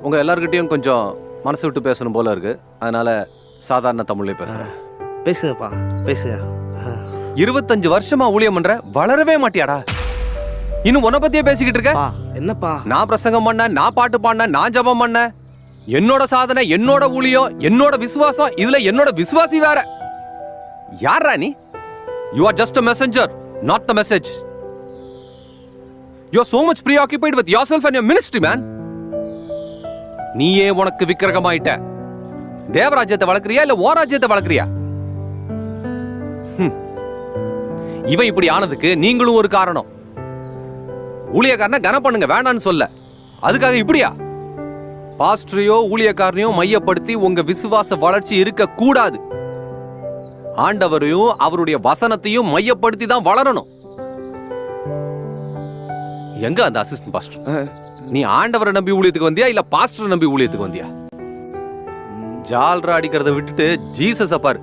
உங்க எல்லார்கிட்டயும் கொஞ்சம் மனசு விட்டு பேசணும் போல இருக்கு. அதனால சாதாரண தமிழ்லயே பேசுறேன். பேசுங்கப்பா, பேசுங்க. 25 வருஷமா ஊழியம் பண்ற, வளரவே மாட்டியாடா? இன்னும் உன்னை பத்தியே பேசிக்கிட்டு இருக்க? என்னப்பா? நான் பிரசங்கம் பண்ண, நான் பாட்டு பாடின, நான் ஜெபம் பண்ண, என்னோட சாதனை, என்னோட ஊழியம், என்னோட விசுவாசம், இதுல என்னோட விசுவாசி வேற. யாரா நீ? You are just a messenger, not the message. You are so much preoccupied with yourself and your ministry, man. நீயே உனக்கு விக்கிரகமாயிட்ட. தேவராஜ்யத்தை வளர்க்கறியா இல்ல ஓ ராஜ்யத்தை வளர்க்கறியா? இவன் இப்படி ஆனதுக்கு நீங்களும் ஒரு காரணம். ஊழியக்காரனை கனம் பண்ணுங்க வேணான்னு சொல்ல, அதுக்காக இப்படியா? பாஸ்டரையோ ஊழியக்காரனையோ மையப்படுத்தி உங்க விசுவாச வளர்ச்சி இருக்க கூடாது. ஆண்டவரையும் அவருடைய வசனத்தையும் மையப்படுத்தி தான் வளரணும். எங்க அந்த அசிஸ்டன்ட் பாஸ்டர்? நீ ஆண்டவரை நம்பி ஊழியத்துக்கு வந்தியா இல்ல பாஸ்டரை நம்பி ஊழியத்துக்கு வந்தியா? ஜால்ரா அடிக்கிறத விட்டுட்டு ஜீசஸ பாரு.